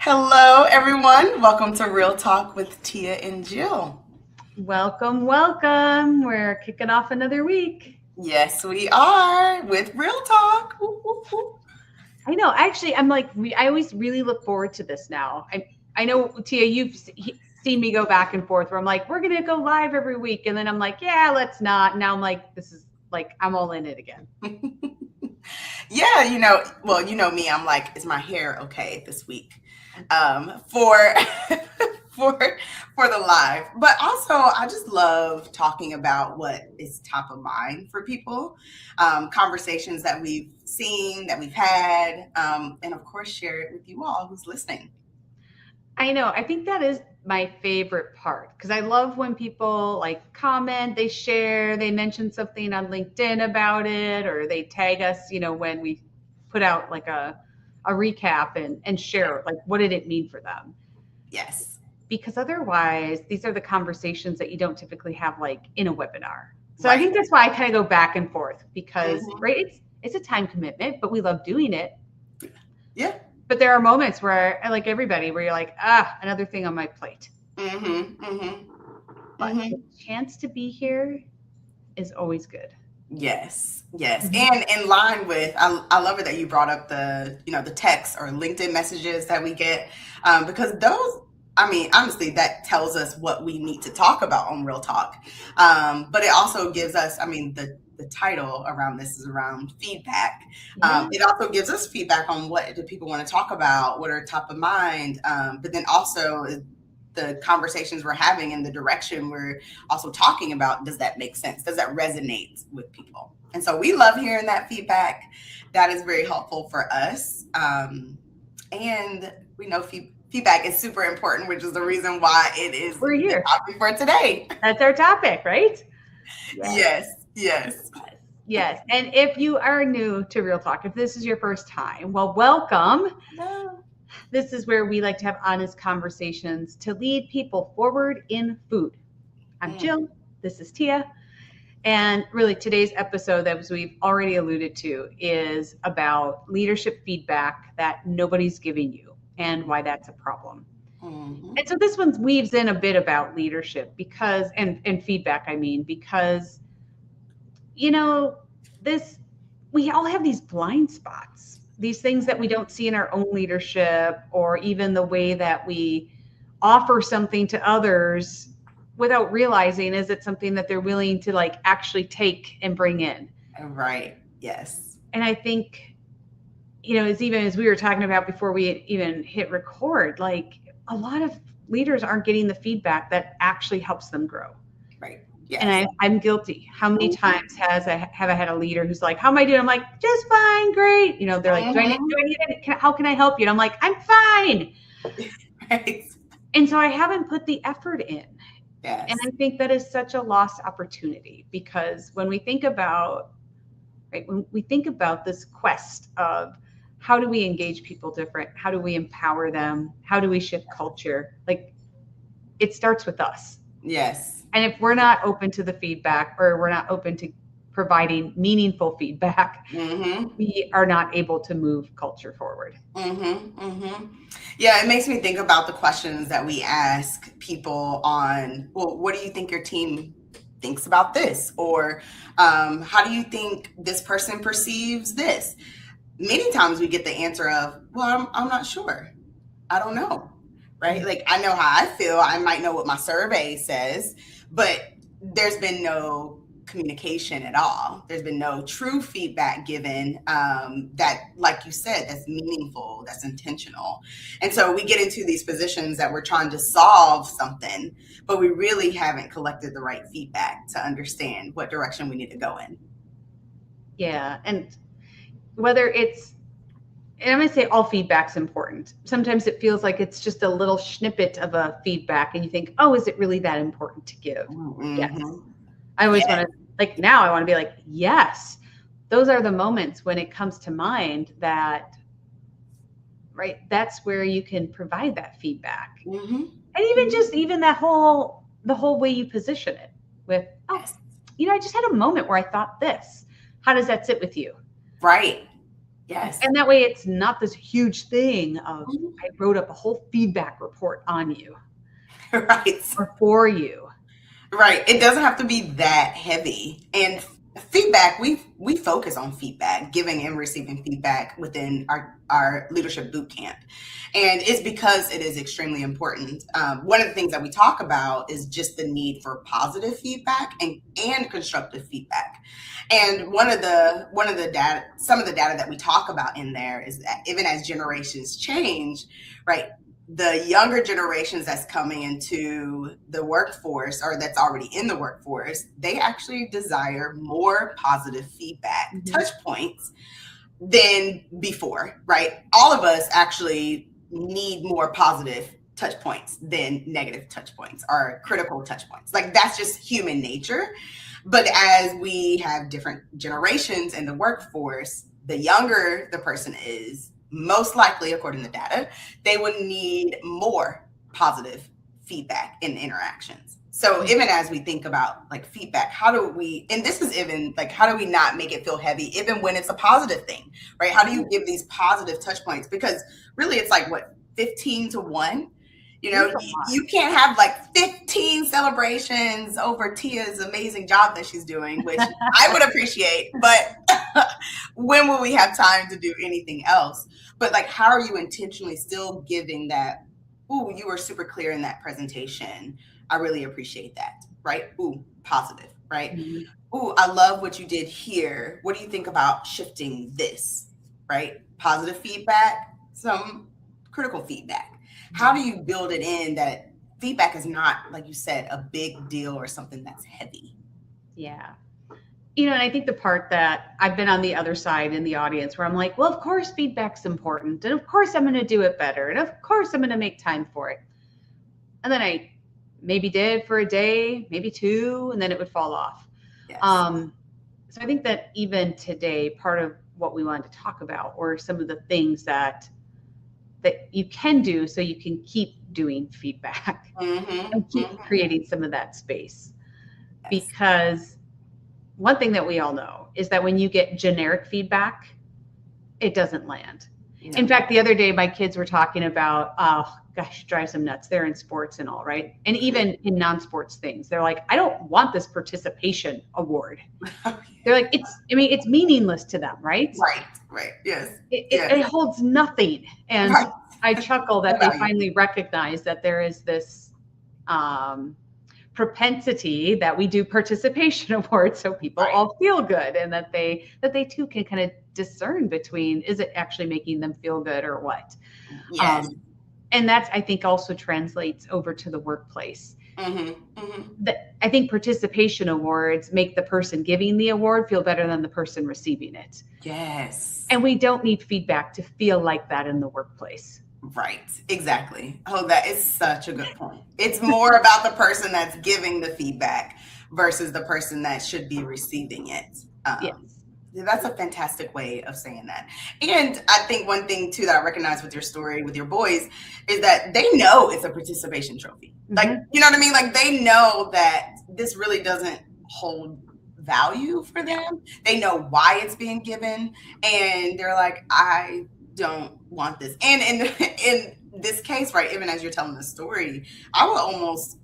Hello, everyone. Welcome to Real Talk with Tia and Jill. Welcome, welcome. We're kicking off another week. Yes, we are with Real Talk. Woo, woo, woo. I know. Actually, I always really look forward to this now. I know, Tia, you've seen me go back and forth where I'm like, we're going to go live every week. And then I'm like, yeah, let's not. Now I'm like, this is like, I'm all in it again. Yeah, you know me. I'm like, is my hair okay this week? For for for the live, but also I just love talking about what is top of mind for people, conversations that we've seen, that we've had, and of course share it with you all who's listening. I know. I think that is my favorite part because I love when people like comment, they share, they mention something on LinkedIn about it, or they tag us, when we put out like a recap and share like what did it mean for them. Yes. Because otherwise, these are the conversations that you don't typically have like in a webinar. So I Right. think that's why I kind of go back and forth because Hmm. right, it's a time commitment, but we love doing it. Yeah. But there are moments where, like everybody, where you're like, another thing on my plate. Mm-hmm. Mm-hmm. But Mm-hmm. the chance to be here is always good. Yes, yes. Mhm. And in line with, I love it that you brought up the text or LinkedIn messages that we get, because those, I mean, honestly, that tells us what we need to talk about on Real Talk. But it also gives us, I mean, the title around this is around feedback. Yeah. It also gives us feedback on what do people want to talk about, what are top of mind, but then also the conversations we're having and the direction we're also talking about, does that make sense? Does that resonate with people? And so we love hearing that feedback. That is very helpful for us. And we know feedback is super important, which is the reason why it is We're the here. topic for today. That's our topic, right? Yes. Yes, yes. Yes. Yes. And if you are new to Real Talk, if this is your first time, well, welcome. No. This is where we like to have honest conversations to lead people forward in food. I'm Mm, Jill. This is Tia. And really, today's episode, as we've already alluded to, is about leadership feedback that nobody's giving you and why that's a problem. mhm. And so this one weaves in a bit about leadership because, and feedback, I mean, because, you know, this, we all have these blind spots, these things that we don't see in our own leadership, or even the way that we offer something to others without realizing, is it something that they're willing to like actually take and bring in. Right. Yes. And I think, as even as we were talking about before we even hit record, like a lot of leaders aren't getting the feedback that actually helps them grow. Right. And Yes. I'm guilty. How many Mhm. times have I had a leader who's like, "How am I doing?" I'm like, "Just fine, great." They're like, Mhm. Do I need any, how can I help you?" And I'm like, "I'm fine." Right. And so I haven't put the effort in. And Yes. I think that is such a lost opportunity because when we think about, right, when we think about this quest of how do we engage people different, how do we empower them, how do we shift culture, like it starts with us. Yes. And if we're not open to the feedback, or we're not open to providing meaningful feedback, Mhm. we are not able to move culture forward. Mm-hmm, mm-hmm. Yeah, it makes me think about the questions that we ask people on, well, what do you think your team thinks about this? Or how do you think this person perceives this? Many times we get the answer of, well, I'm not sure. I don't know. Right? Like, I know how I feel. I might know what my survey says, but there's been no communication at all. There's been no true feedback given, that, like you said, that's meaningful, that's intentional. And so we get into these positions that we're trying to solve something, but we really haven't collected the right feedback to understand what direction we need to go in. Yeah. And whether it's, and I'm going to say all feedback's important. Sometimes it feels like it's just a little snippet of a feedback, and you think, oh, is it really that important to give? Yes. Mm-hmm. I always Yeah. want to, like, now I want to be like, yes. Those are the moments when it comes to mind that, right, that's where you can provide that feedback. Mm-hmm. And even Mm-hmm. just even the whole way you position it with, oh, Yes. I just had a moment where I thought this. How does that sit with you? Right. Yes. And that way it's not this huge thing of, Mhm. I wrote up a whole feedback report on you Right. or for you. Right. It doesn't have to be that heavy. Yeah. And feedback, we focus on feedback, giving and receiving feedback within our leadership boot camp. And it's because it is extremely important. One of the things that we talk about is just the need for positive feedback and constructive feedback. And one of the data, some of the data that we talk about in there is that even as generations change, right, the younger generations that's coming into the workforce or that's already in the workforce, they actually desire more positive feedback Mhm. touch points than before, right? All of us actually need more positive touch points than negative touch points or critical touch points. Like that's just human nature. But as we have different generations in the workforce, the younger the person is, most likely, according to data, they would need more positive feedback in interactions. So even as we think about like feedback, how do we, and this is even like, how do we not make it feel heavy, even when it's a positive thing, right? How do you give these positive touch points? Because really it's like what, 15 to 1? You know, It's a lot. you can't have like 15 celebrations over Tia's amazing job that she's doing, which I would appreciate, but when will we have time to do anything else? But like, how are you intentionally still giving that? Ooh, you were super clear in that presentation. I really appreciate that, right? Ooh, positive, right? Mhm. Ooh, I love what you did here. What do you think about shifting this, right? Positive feedback, some critical feedback. How do you build it in that feedback is not, like you said, a big deal or something that's heavy? Yeah. And I think the part that I've been on the other side in the audience where I'm like, well, of course feedback's important. And of course I'm going to do it better. And of course I'm going to make time for it. And then I maybe did for a day, maybe two, and then it would fall off. Yes. Um, so I think that even today, part of what we wanted to talk about were some of the things that you can do so you can keep doing feedback Mm-hmm. and keep Mm-hmm. creating some of that space. Yes. Because one thing that we all know is that when you get generic feedback, it doesn't land. In No. fact, the other day, my kids were talking about, oh gosh, drives them nuts. They're in sports and all, right? And even in non-sports things, they're like, I don't want this participation award. They're like, it's meaningless to them, right? Right. Right. Yes. It, it, Yes. it holds nothing. And Right. I chuckle No that they value. finally recognize that there is this um, propensity that we do participation awards so people Right. all feel good, and that they too can kind of discern between, is it actually making them feel good or what. Yes. And that's, I think, also translates over to the workplace. Mm-hmm. Mm-hmm. That I think participation awards make the person giving the award feel better than the person receiving it. Yes. And we don't need feedback to feel like that in the workplace. Right, exactly. Oh, that is such a good point. It's more about the person that's giving the feedback versus the person that should be receiving it. Yes. That's a fantastic way of saying that. And I think one thing too that I recognize with your story with your boys is that they know it's a participation trophy. Like, Mm-hmm. you know what I mean? Like they know that this really doesn't hold value for Yeah. them. They know why it's being given and they're like, I don't want this. And in this case, right, even as you're telling the story, I would almost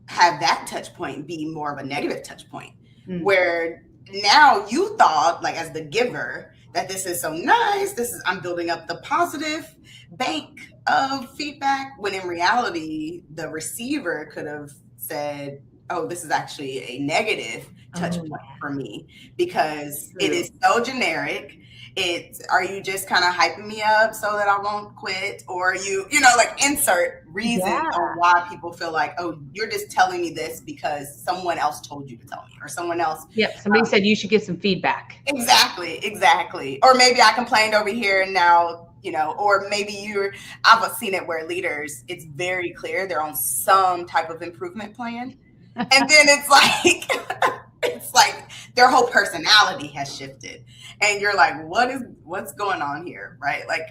have that touch point be more of a negative touch point Mm. where now you thought like as the giver that this is so nice, this is, I'm building up the positive bank of feedback, when in reality the receiver could have said, oh, this is actually a negative touch Oh, point yeah. for me because it True. is so generic. It's, are you just kind of hyping me up so that I won't quit, or you know, like insert reasons Yeah. on why people feel like, oh, you're just telling me this because someone else told you to tell me, or someone else. Yep. Somebody said you should get some feedback. Exactly. Or maybe I complained over here and now, you know, or maybe I've seen it where leaders, it's very clear they're on some type of improvement plan. And then it's like, it's like their whole personality has shifted. And you're like, what's going on here? Right? Like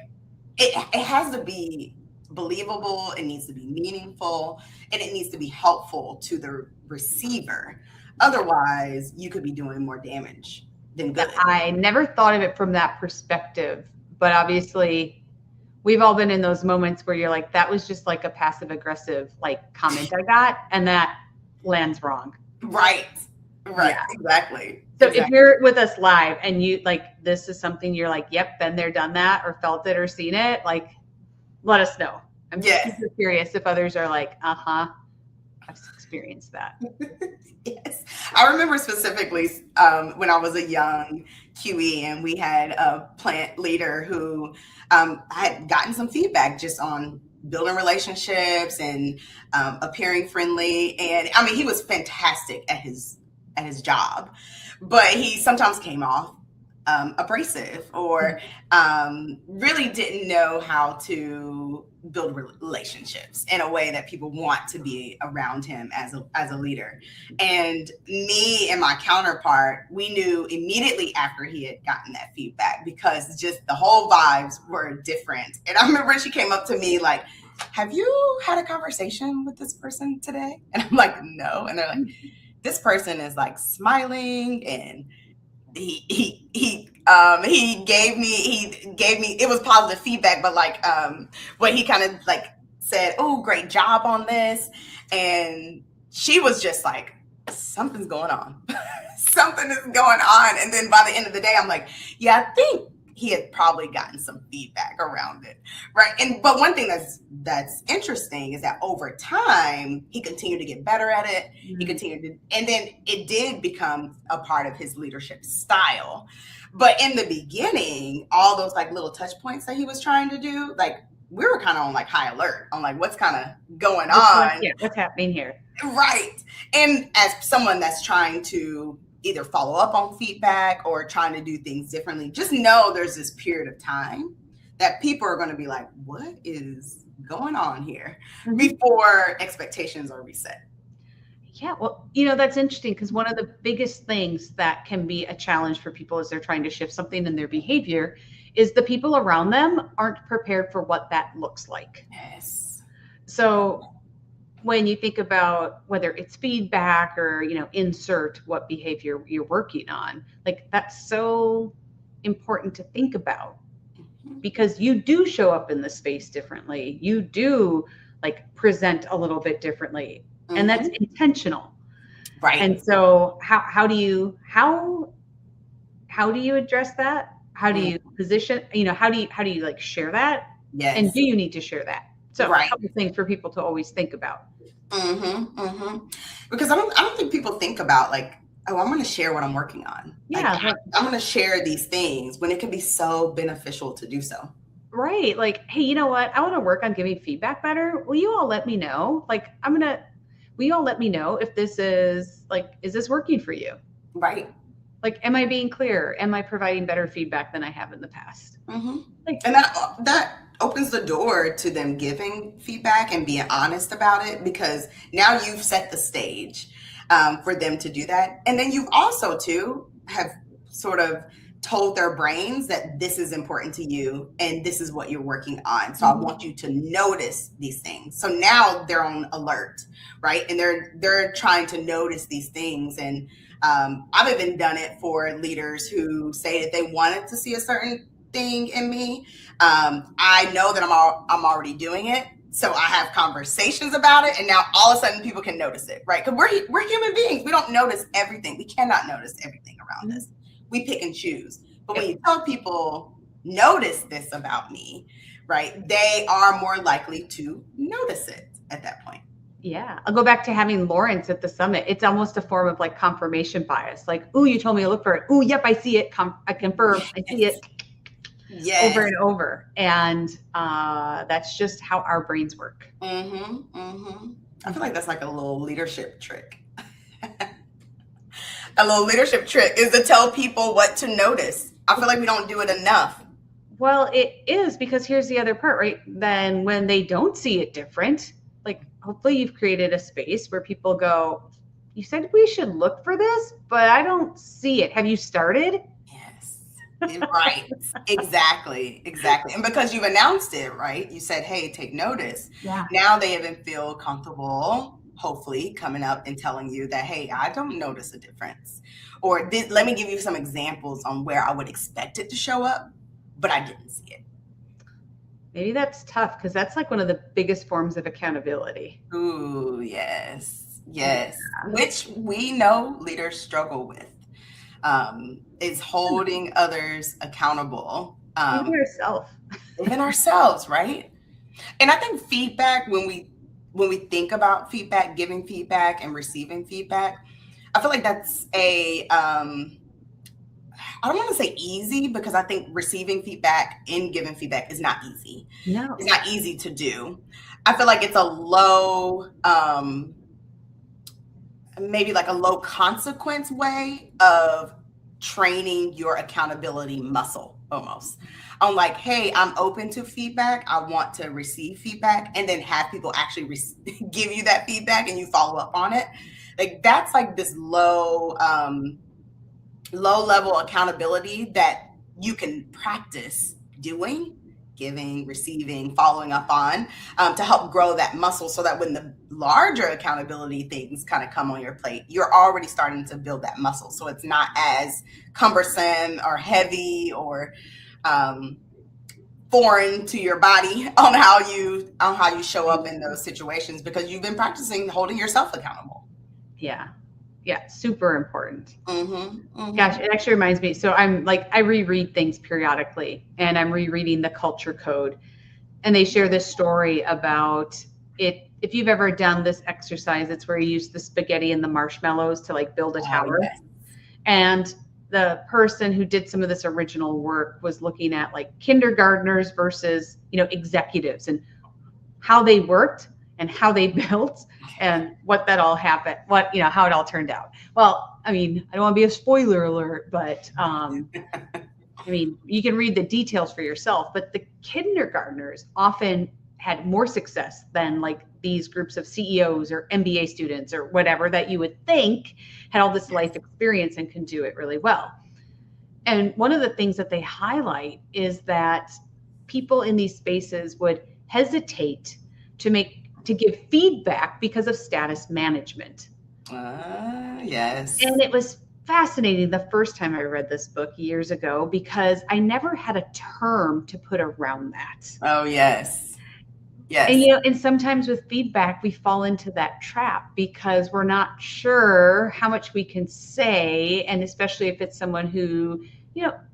it has to be believable, it needs to be meaningful, and it needs to be helpful to the receiver. Otherwise, you could be doing more damage than good. I never thought of it from that perspective, But obviously, we've all been in those moments where you're like, that was just like a passive aggressive like comment I got, and that lands wrong. Right. Right. Yeah. Exactly. So if Exactly. you're with us live and you like, this is something you're like, yep, been there, done that, or felt it or seen it, like, let us know. I'm Yes. super curious if others are like, I've experienced that. Yes. I remember specifically when I was a young QE and we had a plant leader who I had gotten some feedback just on building relationships and appearing friendly. And I mean, he was fantastic at his job, but he sometimes came off abrasive or really didn't know how to build relationships in a way that people want to be around him as a leader. And me and my counterpart, we knew immediately after he had gotten that feedback because just the whole vibes were different. And I remember she came up to me like, have you had a conversation with this person today? And I'm like, no. And they're like, this person is like smiling and he gave me it was positive feedback, but like what he kind of like said, oh, great job on this. And she was just like, something's going on. Something is going on. And then by the end of the day, I'm like, yeah, I think he had probably gotten some feedback around it, right? And but one thing that's interesting is that over time he continued to get better at it. He continued to, and then it did become a part of his leadership style. But in the beginning, all those like little touch points that he was trying to do, like we were kind of on like high alert on like what's kind of going on. Yeah, what's happening here? Right. And as someone that's trying to either follow up on feedback or trying to do things differently, just know there's this period of time that people are going to be like, what is going on here before expectations are reset. Yeah, well, that's interesting because one of the biggest things that can be a challenge for people as they're trying to shift something in their behavior is the people around them aren't prepared for what that looks like. Yes. So when you think about whether it's feedback or, insert what behavior you're working on, like that's so important to think about because you do show up in the space differently. You do like present a little bit differently and that's intentional. Right. And so how do you address that? How do you position, how do you like share that? Yes. And do you need to share that? So a couple things for people to always think about. Because I don't think people think about like, oh, I'm going to share what I'm working on. Yeah. Like, I'm going to share these things when it can be so beneficial to do so. Right. Like, hey, you know what? I want to work on giving feedback better. Will you all let me know? Like, will you all let me know if this is like, is this working for you? Right. Like, am I being clear? Am I providing better feedback than I have in the past? Like, and that opens the door to them giving feedback and being honest about it, because now you've set the stage for them to do that. And then you've also too have sort of told their brains that this is important to you and this is what you're working on. So I want you to notice these things. So now they're on alert, right? And they're trying to notice these things. And I've even done it for leaders who say that they wanted to see a certain thing in me. I know that I'm already doing it. So I have conversations about it, and now all of a sudden people can notice it, right? Because we're human beings. We don't notice everything. We cannot notice everything around us. We pick and choose. But when you tell people, notice this about me, right, they are more likely to notice it at that point. Yeah. I'll go back to having Lawrence at the summit. It's almost a form of like confirmation bias. Like, ooh, you told me to look for it. Ooh, yep, I see it. I confirm. I see it. Yes. Over and over. And that's just how our brains work. I feel like that's like a little leadership trick. A little leadership trick is to tell people what to notice. I feel like we don't do it enough. Well, it is, because here's the other part, right? Then when they don't see it different, like hopefully you've created a space where people go, you said we should look for this, but I don't see it. Have you started? Right. Exactly. And because you've announced it, right? You said, hey, take notice. Yeah. Now they even feel comfortable, hopefully, coming up and telling you that, hey, I don't notice a difference. Or let me give you some examples on where I would expect it to show up, but I didn't see it. Maybe that's tough because that's like one of the biggest forms of accountability. Ooh, yes, Yeah. yes. Which we know leaders struggle with, is holding others accountable, Even yourself. even ourselves, right? And I think feedback, when we think about feedback, giving feedback and receiving feedback, I feel like that's I don't want to say easy, because I think receiving feedback and giving feedback is not easy. No. It's not easy to do. I feel like it's a low, maybe like a low consequence way of training your accountability muscle almost. I'm like, hey, I'm open to feedback. I want to receive feedback, and then have people actually give you that feedback and you follow up on it. Like that's like this low level accountability that you can practice doing, giving, receiving, following up on, to help grow that muscle, so that when the larger accountability things kind of come on your plate, you're already starting to build that muscle. So it's not as cumbersome or heavy or foreign to your body on how you show up in those situations, because you've been practicing holding yourself accountable. Yeah. Yeah. Super important. Mm-hmm. Gosh, it actually reminds me. So I reread things periodically, and I'm rereading the Culture Code, and they share this story about it. If you've ever done this exercise, it's where you use the spaghetti and the marshmallows to like build a tower. Yes. And the person who did some of this original work was looking at like kindergartners versus, executives, and how they worked and how they built and what that all happened, how it all turned out. Well, I don't want to be a spoiler alert, but you can read the details for yourself, but the kindergartners often had more success than like these groups of CEOs or MBA students or whatever that you would think had all this life experience and can do it really well. And one of the things that they highlight is that people in these spaces would hesitate to give feedback because of status management. Yes. And it was fascinating the first time I read this book years ago, because I never had a term to put around that. Oh, yes. Yes. And sometimes with feedback, we fall into that trap because we're not sure how much we can say. And especially if it's someone who,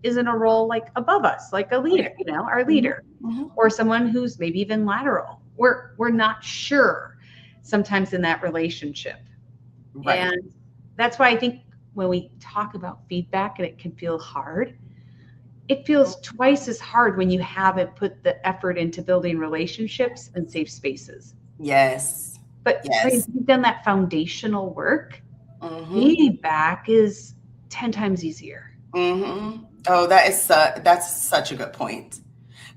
is in a role like above us, like a leader, our leader, or someone who's maybe even lateral. We're not sure sometimes in that relationship. Right. And that's why I think when we talk about feedback and it can feel hard, it feels twice as hard when you haven't put the effort into building relationships and safe spaces. Yes. But if you've done that foundational work, feedback is 10 times easier. Oh, that's such a good point.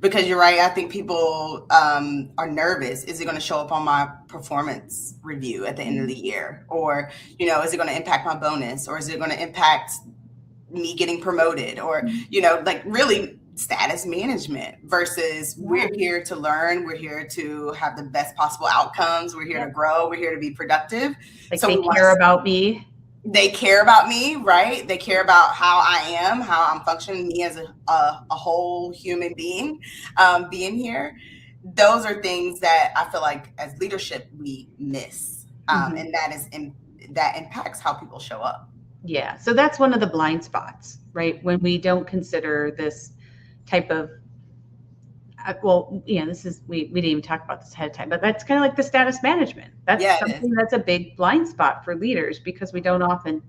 Because you're right. I think people are nervous. Is it going to show up on my performance review at the end of the year? Or, is it going to impact my bonus? Or is it going to impact me getting promoted? Or, like really status management versus we're here to learn. We're here to have the best possible outcomes. We're here to grow. We're here to be productive. Like, so they care about me. They care about me, right? They care about how I am, how I'm functioning, me as a whole human being, being here. Those are things that I feel like as leadership we miss, and that impacts how people show up. Yeah, so that's one of the blind spots, right? When we don't consider this type of, this is we didn't even talk about this ahead of time, but that's kind of like the status management. That's something that's a big blind spot for leaders, because we don't often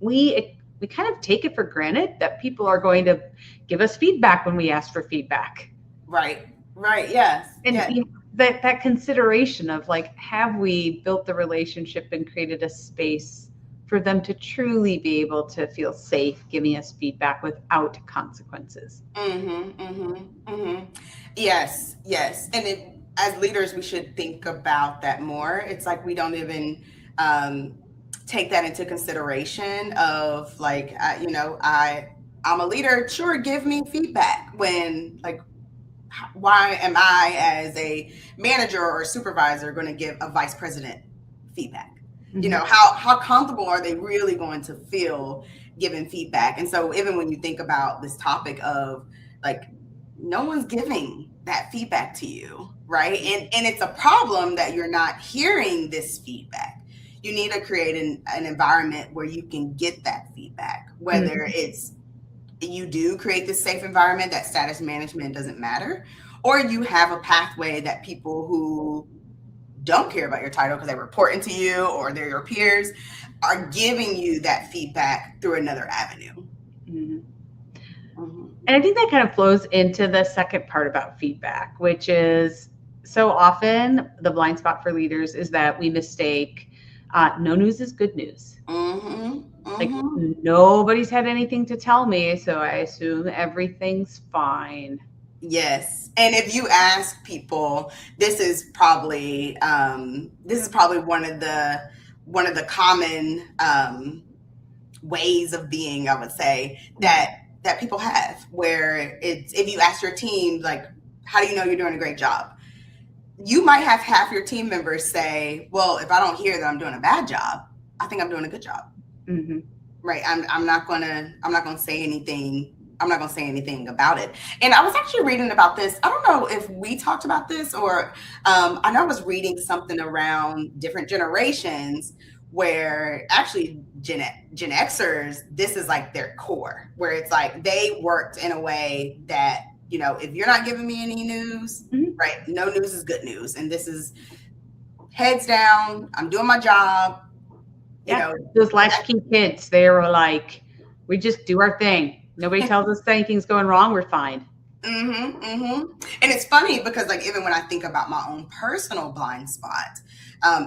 we kind of take it for granted that people are going to give us feedback when we ask for feedback. Right. Yes. And that consideration of like, have we built the relationship and created a space for them to truly be able to feel safe giving us feedback without consequences. Yes. And as leaders, we should think about that more. It's like we don't even take that into consideration of like, I'm a leader. Sure, give me feedback. When like, why am I as a manager or a supervisor going to give a vice president feedback? How comfortable are they really going to feel giving feedback? And so even when you think about this topic of like no one's giving that feedback to you, right? And it's a problem that you're not hearing this feedback. You need to create an environment where you can get that feedback, whether it's you do create this safe environment that status management doesn't matter, or you have a pathway that people who don't care about your title because they report into you or they're your peers are giving you that feedback through another avenue. And I think that kind of flows into the second part about feedback, which is so often the blind spot for leaders is that we mistake no news is good news. Like nobody's had anything to tell me, so I assume everything's fine. Yes. And if you ask people, this is probably one of the common ways of being, I would say, that people have, where it's, if you ask your team, like, how do you know you're doing a great job? You might have half your team members say, well, if I don't hear that I'm doing a bad job, I think I'm doing a good job. Right. I'm not gonna say anything. I'm not going to say anything about it. And I was actually reading about this. I don't know if we talked about this, or I know I was reading something around different generations where actually Gen Xers, this is like their core, where it's like they worked in a way that, you know, if you're not giving me any news, right, no news is good news. And this is heads down. I'm doing my job. You know, those latchkey kids, they were like, we just do our thing. Nobody tells us anything's going wrong. We're fine. And it's funny because, like, even when I think about my own personal blind spot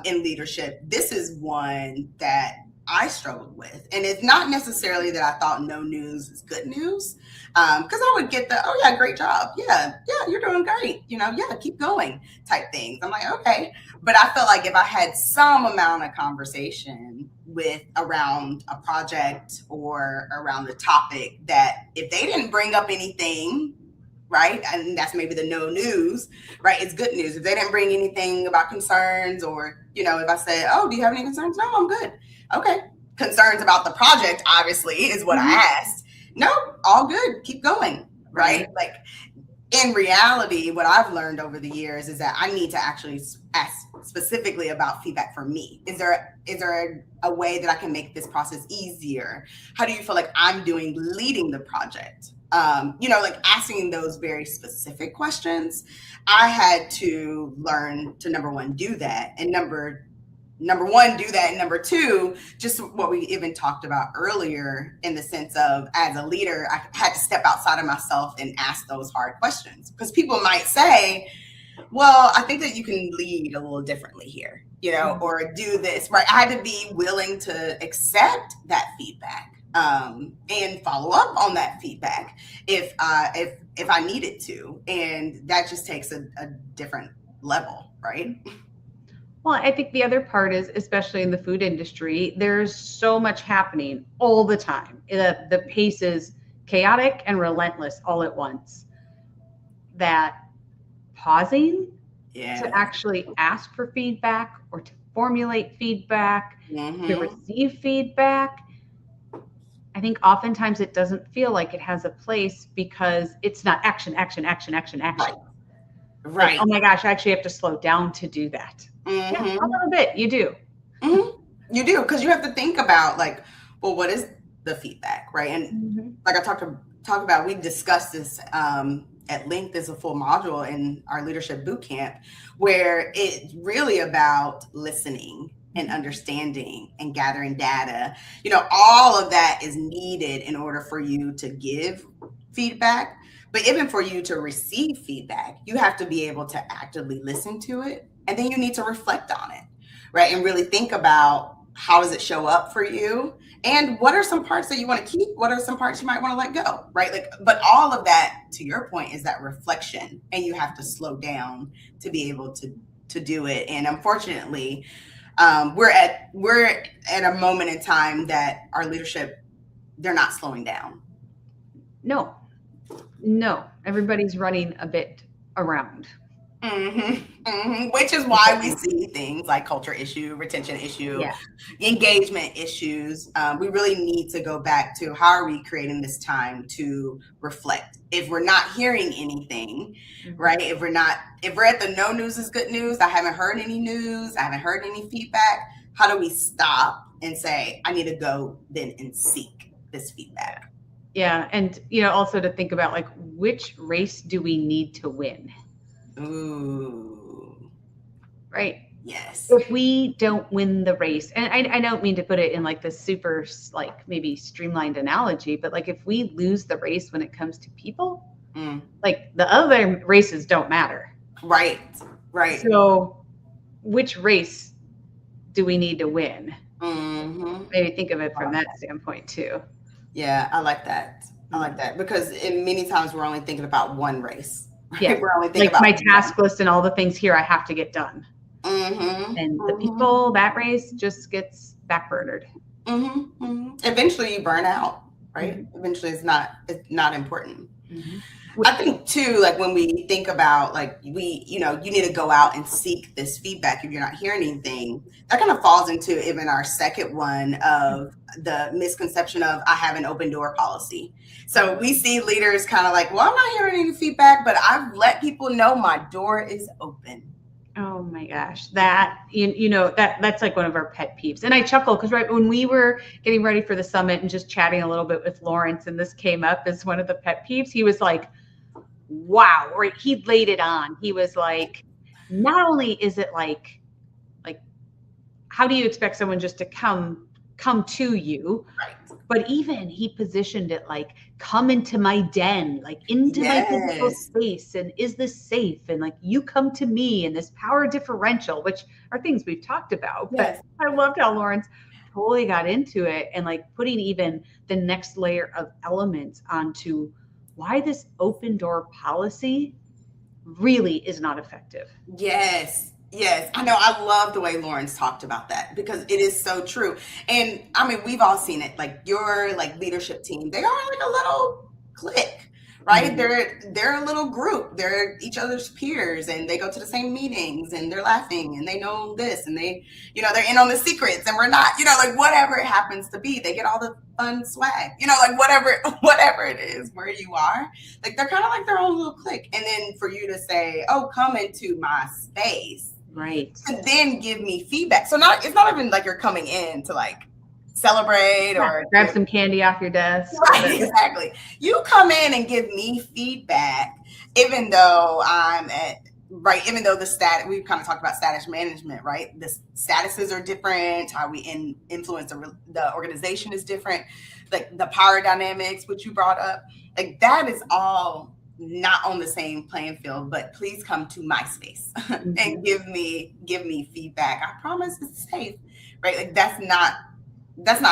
in leadership, this is one that I struggled with. And it's not necessarily that I thought no news is good news, because I would get the, oh yeah, great job. Yeah, you're doing great. You know, yeah, keep going type things. I'm like, okay. But I felt like if I had some amount of conversation with around a project or around the topic, that if they didn't bring up anything, right, and that's maybe the no news, right, it's good news. If they didn't bring anything about concerns, or, you know, if I said, oh, do you have any concerns? No, I'm good. Okay. Concerns about the project, obviously, is what I asked. No, all good. Keep going. Right. Like, in reality, what I've learned over the years is that I need to actually ask specifically about feedback for me. Is there a way that I can make this process easier? How do you feel like I'm doing leading the project? You know, like asking those very specific questions. I had to learn to, number one, do that. And number one, do that. And number two, just what we even talked about earlier, in the sense of, as a leader, I had to step outside of myself and ask those hard questions. Because people might say, well, I think that you can lead a little differently here, you know, or do this, right? I had to be willing to accept that feedback and follow up on that feedback if I needed to. And that just takes a different level, right? Well, I think the other part is, especially in the food industry, there's so much happening all the time. The pace is chaotic and relentless all at once, that pausing to actually ask for feedback, or to formulate feedback, to receive feedback, I think oftentimes it doesn't feel like it has a place, because it's not action. Right. Like, oh my gosh, I actually have to slow down to do that. Yeah, a little bit. You do. You do, because you have to think about, like, well, what is the feedback, right? And like I talked about, we discussed this at length as a full module in our leadership boot camp, where it's really about listening and understanding and gathering data. You know, all of that is needed in order for you to give feedback. But even for you to receive feedback, you have to be able to actively listen to it. And then you need to reflect on it, right? And really think about, how does it show up for you? And what are some parts that you want to keep? What are some parts you might want to let go, right? Like, but all of that, to your point, is that reflection. And you have to slow down to be able to do it. And unfortunately, we're at a moment in time that our leadership, they're not slowing down. No, everybody's running a bit around. Which is why we see things like culture issue, retention issue, Yeah. engagement issues. We really need to go back to how are we creating this time to reflect. If we're not hearing anything, right? If we're at the no news is good news, I haven't heard any news, I haven't heard any feedback. How do we stop and say, I need to go then and seek this feedback? Yeah. And, also to think about like, which race do we need to win? Ooh. Right. Yes. If we don't win the race, and I don't mean to put it in like this super like maybe streamlined analogy, but like if we lose the race when it comes to people, like the other races don't matter. Right. So which race do we need to win? Maybe think of it from that standpoint too. Yeah, I like that. Because in many times we're only thinking about one race. Right? Yeah. We're only thinking like about my task list and all the things here I have to get done. And the people, that race just gets backburnered. Eventually you burn out, right? Eventually it's not important. I think too, like when we think about like you need to go out and seek this feedback if you're not hearing anything, that kind of falls into even our second one of the misconception of I have an open door policy. So we see leaders kind of like, well, I'm not hearing any feedback, but I've let people know my door is open. Oh my gosh, that that's like one of our pet peeves. And I chuckle because right when we were getting ready for the summit and just chatting a little bit with Lawrence, and this came up as one of the pet peeves, he was like, wow, or he laid it on. He was like, not only is it like how do you expect someone just to come to you? Right. But even he positioned it like, come into my den, like into my physical space, and is this safe? And like, you come to me, and this power differential, which are things we've talked about. But I loved how Lawrence totally got into it and like putting even the next layer of elements onto why this open door policy really is not effective. Yes, I know. I love the way Lawrence talked about that because it is so true. And I mean, we've all seen it. Like your leadership team, they are like a little clique, right? They're a little group. They're each other's peers, and they go to the same meetings, and they're laughing, and they know this, and they, they're in on the secrets, and we're not. Like whatever it happens to be, they get all the fun swag. Like whatever it is, where you are, like they're kind of like their own little clique. And then for you to say, "Oh, come into my space." Right. And then give me feedback. So it's not even like you're coming in to like celebrate or grab some candy off your desk. Right, exactly. You come in and give me feedback, even though even though the stat, we've kind of talked about status management, right? The statuses are different. How we influence the organization is different. Like the power dynamics, which you brought up, like that is all not on the same playing field, but please come to my space and give me feedback. I promise it's safe, right? Like that's not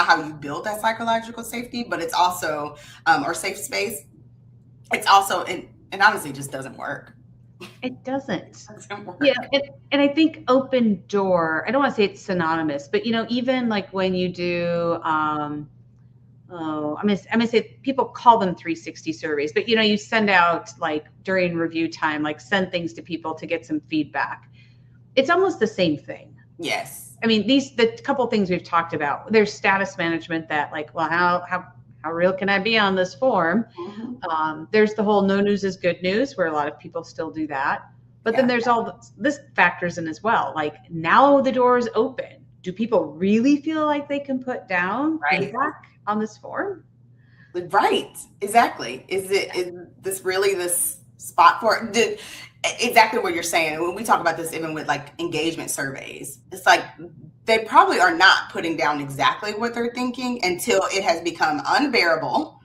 how you build that psychological safety, but it's also or safe space. It's also and honestly just doesn't work. It doesn't. It doesn't work. Yeah, and I think open door, I don't want to say it's synonymous, but even like when you do I'm gonna say people call them 360 surveys, but you send out like during review time, like send things to people to get some feedback. It's almost the same thing. Yes. I mean, the couple things we've talked about, there's status management that like, well, how real can I be on this form? There's the whole no news is good news, where a lot of people still do that. But then there's all this factors in as well. Like now the door is open. Do people really feel like they can put down feedback on this form? Right. Exactly. Is this really this spot for it? Exactly what you're saying. When we talk about this, even with like engagement surveys, it's like they probably are not putting down exactly what they're thinking until it has become unbearable.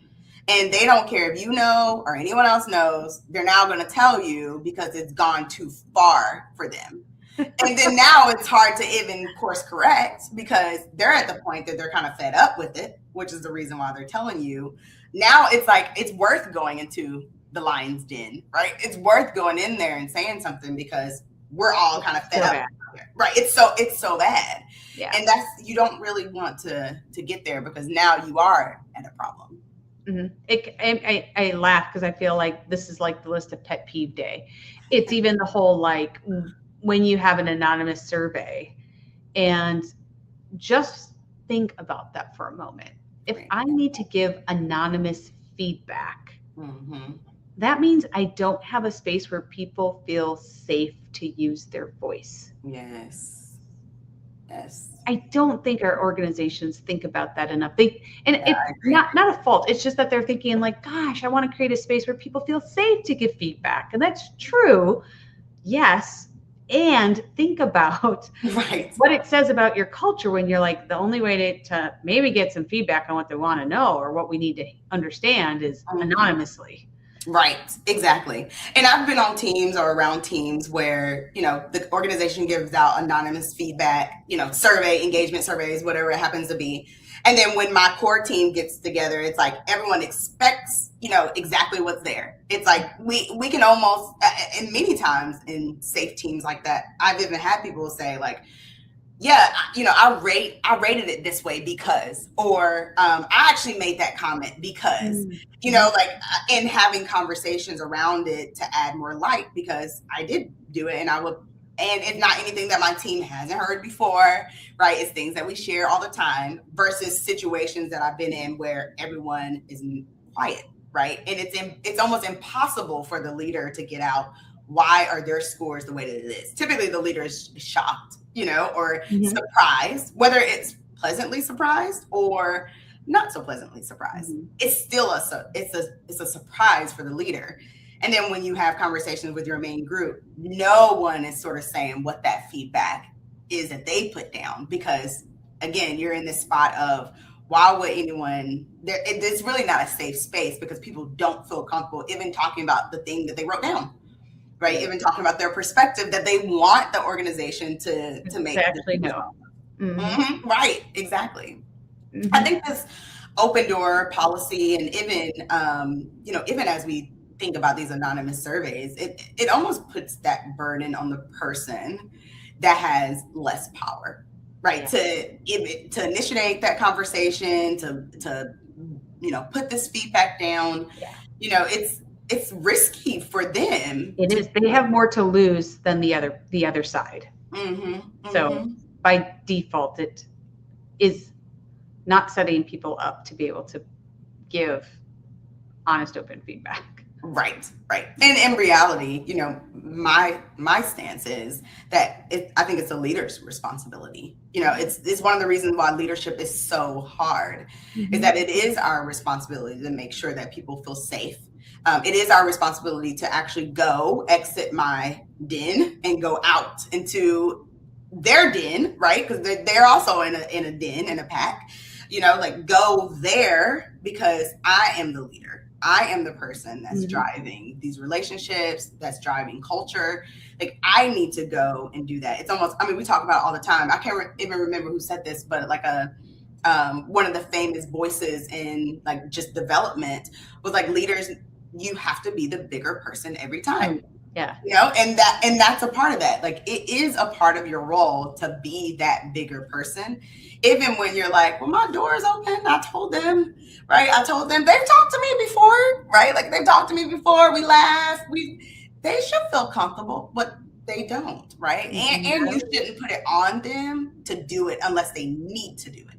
And they don't care if you know or anyone else knows. They're now going to tell you because it's gone too far for them. And then now it's hard to even course correct because they're at the point that they're kind of fed up with it, which is the reason why they're telling you. Now it's like it's worth going into the lion's den, right? It's worth going in there and saying something because we're all kind of fed up. Right. It's so bad. Yeah. And you don't really want to get there because now you are at a problem. I laugh because I feel like this is like the list of pet peeve day. it's even the whole, like, when you have an anonymous survey, and just think about that for a moment. If Right. I need to give anonymous feedback, Mm-hmm. that means I don't have a space where people feel safe to use their voice. Yes. Yes. I don't think our organizations think about that enough. They, and Yeah, it's I agree. not a fault. It's just that they're thinking like, gosh, I want to create a space where people feel safe to give feedback. And that's true. Yes. And think about Right. what it says about your culture when you're like, the only way to maybe get some feedback on what they want to know or what we need to understand is Mhm. anonymously. Right, exactly. And I've been on teams or around teams where, the organization gives out anonymous feedback, survey, engagement surveys, whatever it happens to be. And then when my core team gets together, it's like everyone expects, exactly what's there. It's like we can almost, and many times in safe teams like that, I've even had people say like, yeah, I rated it this way because, or I actually made that comment because, Mm-hmm. like, in having conversations around it to add more light because I did do it, and I would, and it's not anything that my team hasn't heard before, right? It's things that we share all the time versus situations that I've been in where everyone is quiet, right? And it's almost impossible for the leader to get out why are their scores the way that it is. Typically, the leader is shocked, or Mm-hmm. surprised, whether it's pleasantly surprised or not so pleasantly surprised. Mm-hmm. It's still it's a surprise for the leader. And then when you have conversations with your main group, no one is sort of saying what that feedback is that they put down because again, you're in this spot of why would anyone there? It's really not a safe space because people don't feel comfortable even talking about the thing that they wrote down, right? Even talking about their perspective that they want the organization to make Exactly. decisions No. on. Mm-hmm. Right, exactly. I Mm-hmm. think this open door policy, and even even as we think about these anonymous surveys, it almost puts that burden on the person that has less power, right? Yeah. To initiate that conversation, to put this feedback down. Yeah. It's risky for them It to is. They do it. have more to lose than the other side. Mm-hmm, So mm-hmm. by default, it is not setting people up to be able to give honest, open feedback. Right, right. And in reality, my stance is that I think it's a leader's responsibility. It's one of the reasons why leadership is so hard, is Mm-hmm. that it is our responsibility to make sure that people feel safe. It is our responsibility to actually go exit my den and go out into their den, right? Because they're also in a den in a pack. Like go there because I am the leader. I am the person that's Mm-hmm. driving these relationships, that's driving culture. Like I need to go and do that. It's almost, I mean, we talk about it all the time. I can't even remember who said this, but like one of the famous voices in like just development was like leaders, you have to be the bigger person every time. Oh, yeah. And that's a part of that. Like it is a part of your role to be that bigger person, even when you're like, well, my door is open, I told them, right? I told them they've talked to me before, right? Like they've talked to me before, we laugh, they should feel comfortable, but they don't, right? And you No. shouldn't put it on them to do it unless they need to do it,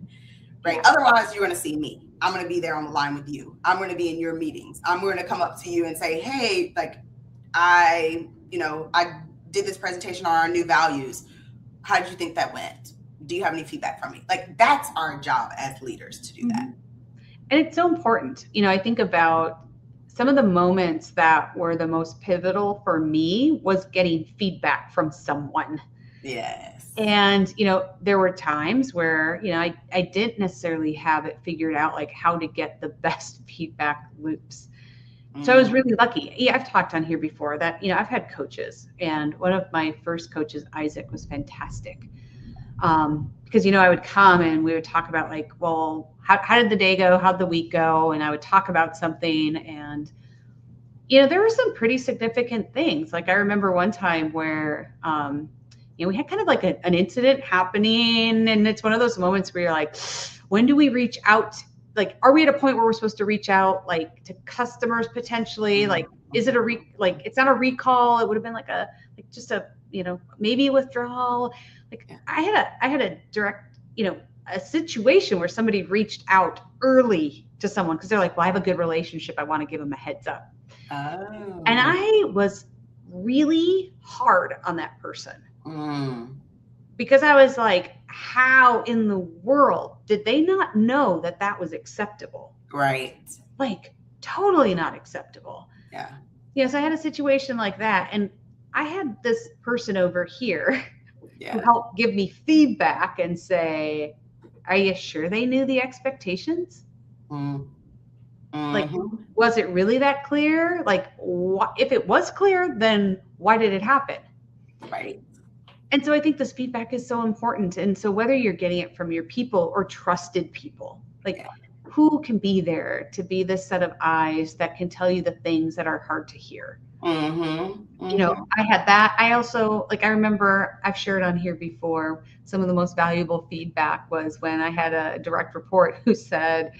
right? Yeah. Otherwise, you're going to see me. I'm going to be there on the line with you. I'm going to be in your meetings. I'm going to come up to you and say, hey, like, I did this presentation on our new values. How did you think that went? Do you have any feedback from me? Like, that's our job as leaders to do that. Mm-hmm. And it's so important. I think about some of the moments that were the most pivotal for me was getting feedback from someone. Yes. And, there were times where, I didn't necessarily have it figured out, like how to get the best feedback loops. So I was really lucky. Yeah, I've talked on here before that, I've had coaches, and one of my first coaches, Isaac, was fantastic. Because, I would come and we would talk about like, well, how did the day go? How'd the week go? And I would talk about something, and, there were some pretty significant things. Like I remember one time where, we had kind of like an incident happening, and it's one of those moments where you're like, when do we reach out? Like, are we at a point where we're supposed to reach out like to customers potentially? Like, is it a like, it's not a recall. It would have been like just a, maybe a withdrawal. Like Yeah. I had a direct, a situation where somebody reached out early to someone because they're like, well, I have a good relationship. I want to give them a heads up. And Oh. I was really hard on that person because I was like, how in the world did they not know that that was acceptable? Right. Like totally not acceptable. Yeah. So I had a situation like that. And I had this person over here who Yeah. helped give me feedback and say, are you sure they knew the expectations? Like, was it really that clear? Like, if it was clear, then why did it happen? Right. And so I think this feedback is so important. And so whether you're getting it from your people or trusted people, like who can be there to be this set of eyes that can tell you the things that are hard to hear? I had that. I also, I remember I've shared on here before, some of the most valuable feedback was when I had a direct report who said,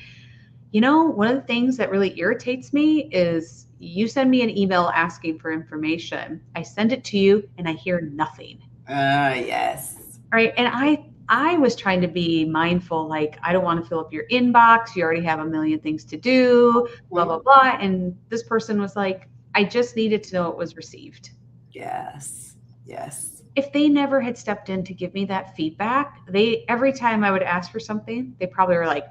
one of the things that really irritates me is you send me an email asking for information. I send it to you and I hear nothing. Yes. Right. And I was trying to be mindful, like, I don't want to fill up your inbox. You already have a million things to do, blah, blah, blah. And this person was like, I just needed to know it was received. Yes. Yes. If they never had stepped in to give me that feedback, every time I would ask for something, they probably were like,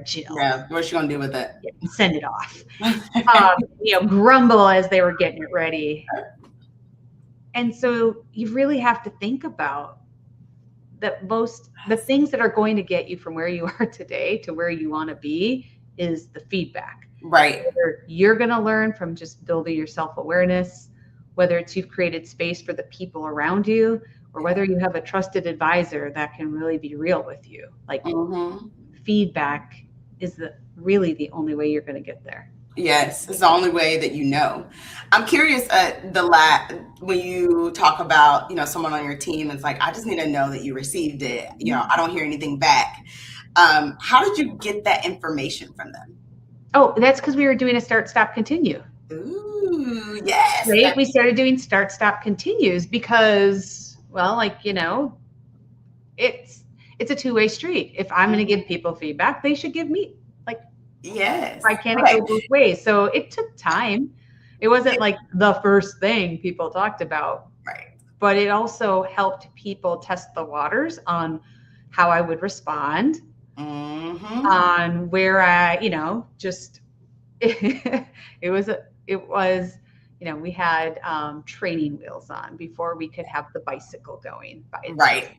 Jill. Yeah, what's she gonna do with it? Send it off. Grumble as they were getting it ready. And so you really have to think about that the things that are going to get you from where you are today to where you want to be is the feedback. Right. Whether you're going to learn from just building your self-awareness, whether it's you've created space for the people around you, or whether you have a trusted advisor that can really be real with you. Like feedback is really the only way you're going to get there. Yes, it's the only way that you know. I'm curious when you talk about, someone on your team, it's like, I just need to know that you received it. I don't hear anything back. How did you get that information from them? Oh, that's because we were doing a start, stop, continue. Ooh, yes. Right? We started doing start, stop, continues because, it's a two-way street. If I'm going to give people feedback, they should give me. Yes. Why can't it go both ways? So it took time. It wasn't like the first thing people talked about. Right. But it also helped people test the waters on how I would respond, on where I, just it was, we had training wheels on before we could have the bicycle going by itself. Right.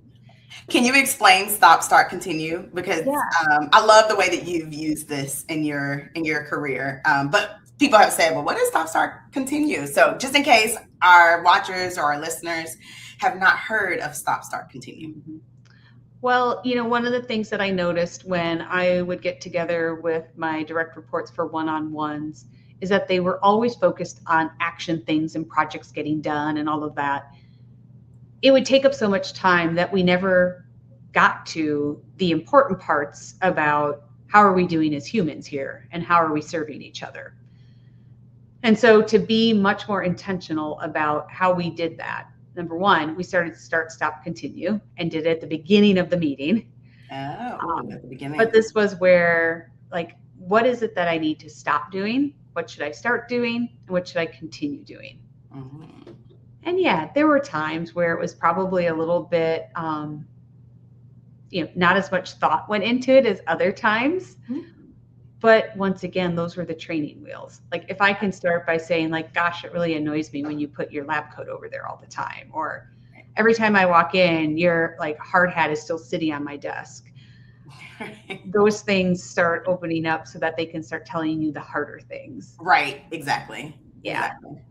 Can you explain stop, start, continue? Because I love the way that you've used this in your career. But people have said, well, what is stop, start, continue? So just in case our watchers or our listeners have not heard of stop, start, continue. Well, one of the things that I noticed when I would get together with my direct reports for one-on-ones is that they were always focused on action things and projects getting done and all of that. It would take up so much time that we never got to the important parts about how are we doing as humans here and how are we serving each other. And so to be much more intentional about how we did that, number one, we started start, stop, continue and did it at the beginning of the meeting. At the beginning. But this was where, what is it that I need to stop doing? What should I start doing? And what should I continue doing? And there were times where it was probably a little bit, not as much thought went into it as other times. But once again, those were the training wheels. If I can start by saying, gosh, it really annoys me when you put your lab coat over there all the time. Or every time I walk in, your hard hat is still sitting on my desk. Those things start opening up so that they can start telling you the harder things. Right. Exactly. Yeah. Exactly.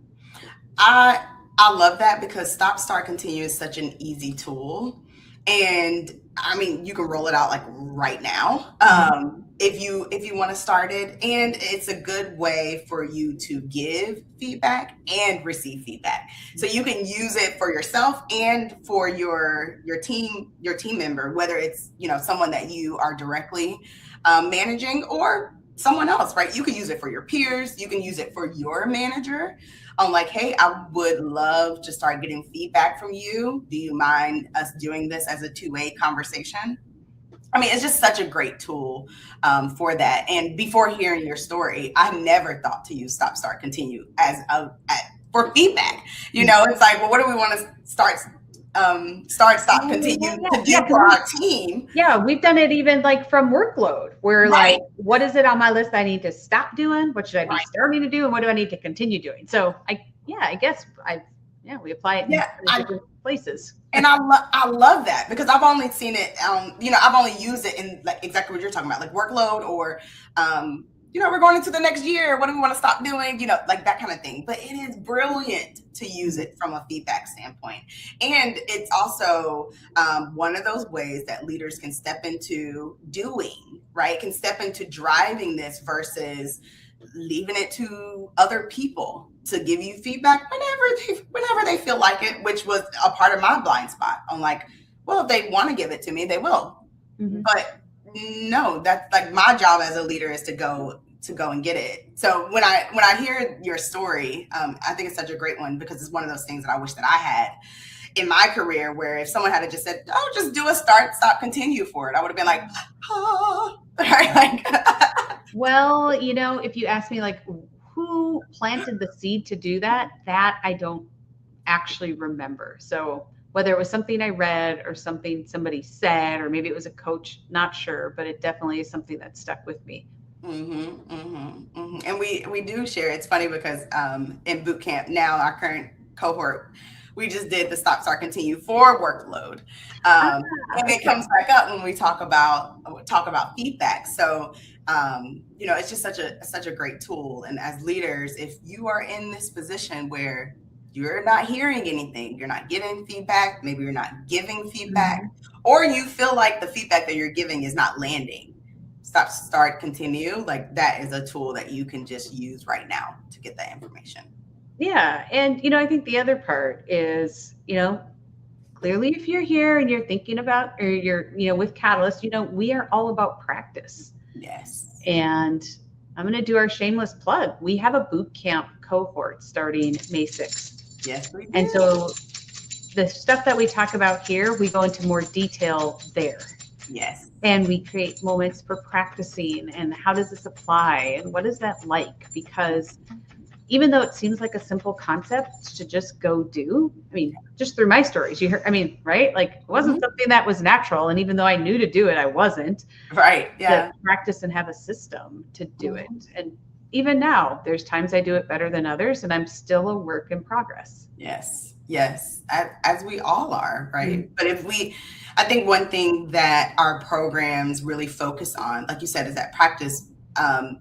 I love that because stop, start, continue is such an easy tool. And I mean, you can roll it out right now. If you want to start it, and it's a good way for you to give feedback and receive feedback. So you can use it for yourself and for your team member, whether it's, someone that you are directly managing or someone else, right? You can use it for your peers. You can use it for your manager. I'm like, hey, I would love to start getting feedback from you. Do you mind us doing this as a two-way conversation? I mean, it's just such a great tool for that. And before hearing your story, I never thought to use stop, start, continue for feedback. It's like, well, what do we want to start, stop, continue to do Yeah, for our team? yeah, we've done it even like from workload. We're Right. like, what is it on my list I need to stop doing? What should I be Right. starting to do? And what do I need to continue doing? So I guess we apply it in different places. And I love that because I've only seen it, I've only used it in like exactly what you're talking about, like workload or, we're going into the next year. What do we want to stop doing? Like that kind of thing. But it is brilliant to use it from a feedback standpoint. And it's also one of those ways that leaders can step into doing, right? Can step into driving this versus leaving it to other people to give you feedback whenever they feel like it, which was a part of my blind spot. I'm like, well, if they want to give it to me, they will. Mm-hmm. But no, that's like my job as a leader is to go and get it. So when I hear your story, I think it's such a great one because it's one of those things that I wish that I had in my career, where if someone had just said, "Oh, just do a start, stop, continue" for it, I would have been like, "Oh," right? Well, if you ask me, like, who planted the seed to do that I don't actually remember. So whether it was something I read or something somebody said, or maybe it was a coach, not sure, but it definitely is something that stuck with me. Mm-hmm, mm-hmm, mm-hmm. And we do share. It's funny because in boot camp now, our current cohort, we just did the stop, start, continue for workload, and it comes back up when we talk about feedback. So it's just such a great tool. And as leaders, if you are in this position where you're not hearing anything, you're not getting feedback, maybe you're not giving feedback, or you feel like the feedback that you're giving is not landing, stop, start, continue. Like that is a tool that you can just use right now to get that information. Yeah. And, I think the other part is, clearly if you're here and you're thinking about, or you're, with Catalyst, we are all about practice. Yes. And I'm going to do our shameless plug. We have a boot camp cohort starting May 6th. Yes, we do. And so the stuff that we talk about here, we go into more detail there. Yes. And we create moments for practicing and how does this apply and what is that like? Because even though it seems like a simple concept to just go do, just through my stories, you heard, right? Like it wasn't something that was natural. And even though I knew to do it, I wasn't. Right. Yeah. To practice and have a system to do it. And even now, there's times I do it better than others, and I'm still a work in progress. Yes. As we all are, right? But I think one thing that our programs really focus on, like you said, is that practice,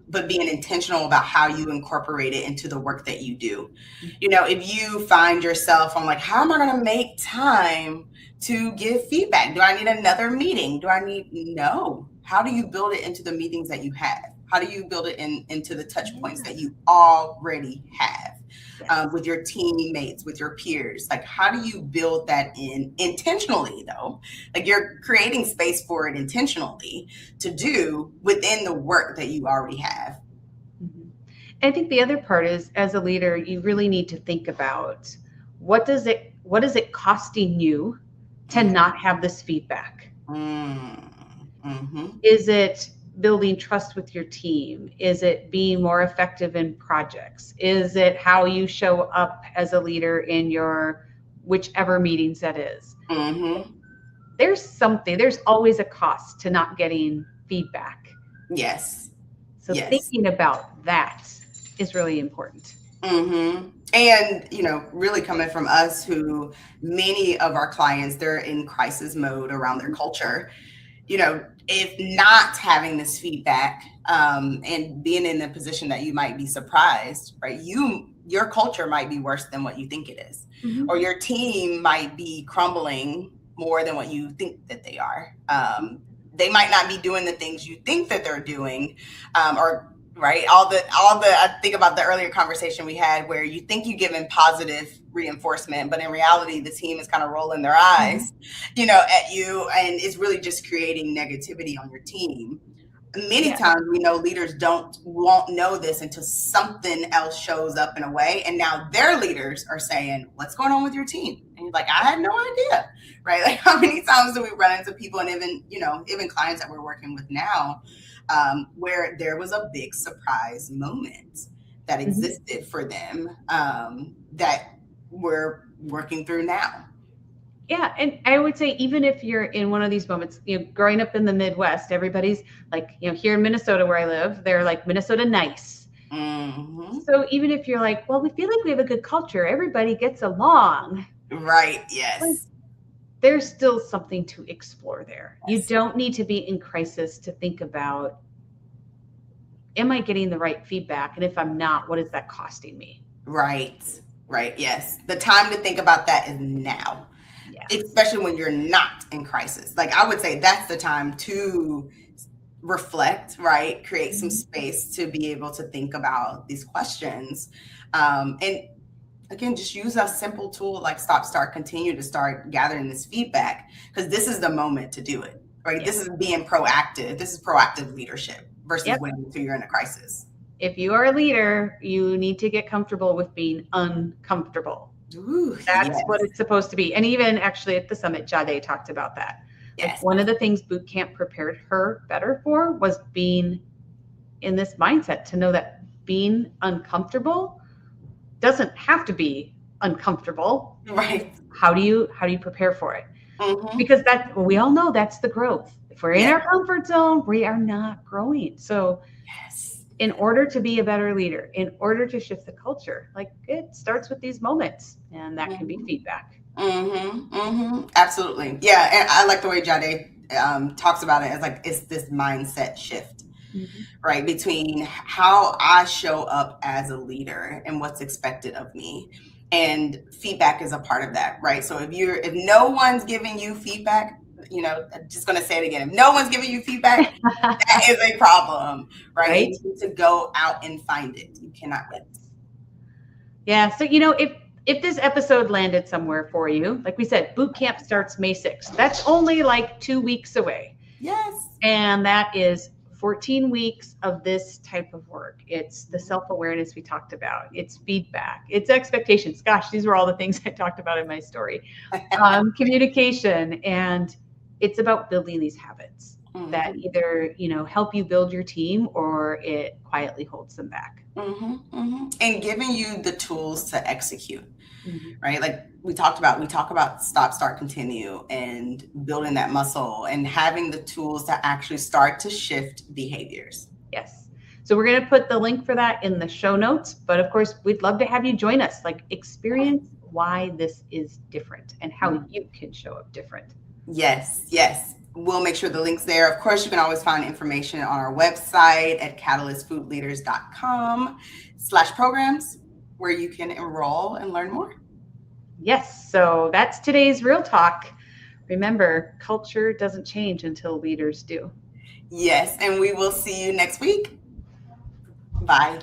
but being intentional about how you incorporate it into the work that you do. If you find yourself on like, how am I going to make time to give feedback? Do I need another meeting? No. How do you build it into the meetings that you have? How do you build it into the touch points that you already have with your teammates, with your peers? Like, how do you build that in intentionally, though? Like, you're creating space for it intentionally to do within the work that you already have. I think the other part is, as a leader, you really need to think about what is it costing you to not have this feedback? Is it building trust with your team? Is it being more effective in projects? Is it how you show up as a leader in your whichever meetings that is? There's always a cost to not getting feedback. Yes. So thinking about that is really important. And, really coming from us, who many of our clients, they're in crisis mode around their culture. If not having this feedback and being in a position that you might be surprised, right? Your culture might be worse than what you think it is, or your team might be crumbling more than what you think that they are. They might not be doing the things you think that they're doing, or right. I think about the earlier conversation we had where you think you're giving positive reinforcement, but in reality, the team is kind of rolling their eyes, at you, and it's really just creating negativity on your team. Many Yeah. times we know leaders won't know this until something else shows up in a way, and now their leaders are saying, what's going on with your team? And you're like, I had no idea, right? Like, how many times do we run into people, and even clients that we're working with now, where there was a big surprise moment that existed for them, that we're working through now. Yeah, and I would say even if you're in one of these moments, growing up in the Midwest, everybody's like, here in Minnesota where I live, they're like Minnesota nice. Mm-hmm. So even if you're like, well, we feel like we have a good culture, everybody gets along. Right. Yes. There's still something to explore there. Yes. You don't need to be in crisis to think about, am I getting the right feedback? And if I'm not, what is that costing me? Right. Right. Yes. The time to think about that is now. Yeah. Especially when you're not in crisis. Like, I would say that's the time to reflect, right? Create some space to be able to think about these questions. And again, just use a simple tool like stop, start, continue to start gathering this feedback, because this is the moment to do it, right? This is being proactive. This is proactive leadership versus waiting until you're in a crisis. If you are a leader, you need to get comfortable with being uncomfortable. Ooh, that's what it's supposed to be. And even actually at the summit, Jade talked about that. Yes. Like, one of the things boot camp prepared her better for was being in this mindset to know that being uncomfortable doesn't have to be uncomfortable. Right. How do you prepare for it? Mm-hmm. Because we all know that's the growth. If we're in our comfort zone, we are not growing. So in order to be a better leader, in order to shift the culture, like, it starts with these moments, and that can be feedback. Absolutely. Yeah. And I like the way Jade talks about it as like, it's this mindset shift, right? Between how I show up as a leader and what's expected of me. And feedback is a part of that, right? So if no one's giving you feedback, I'm just going to say it again. If no one's giving you feedback, that is a problem, right? You need to go out and find it. You cannot wait. Yeah. So, if this episode landed somewhere for you, like we said, boot camp starts May 6th. That's only like 2 weeks away. Yes. And that is 14 weeks of this type of work. It's the self-awareness we talked about. It's feedback. It's expectations. Gosh, these were all the things I talked about in my story. Communication. And it's about building these habits that either, help you build your team, or it quietly holds them back. And giving you the tools to execute, right? Like we talk about stop, start, continue, and building that muscle and having the tools to actually start to shift behaviors. Yes. So we're going to put the link for that in the show notes. But of course, we'd love to have you join us, like, experience why this is different and how you can show up different. Yes. We'll make sure the link's there. Of course, you can always find information on our website at catalystfoodleaders.com/programs, where you can enroll and learn more. Yes. So that's today's Real Talk. Remember, culture doesn't change until leaders do. Yes. And we will see you next week. Bye.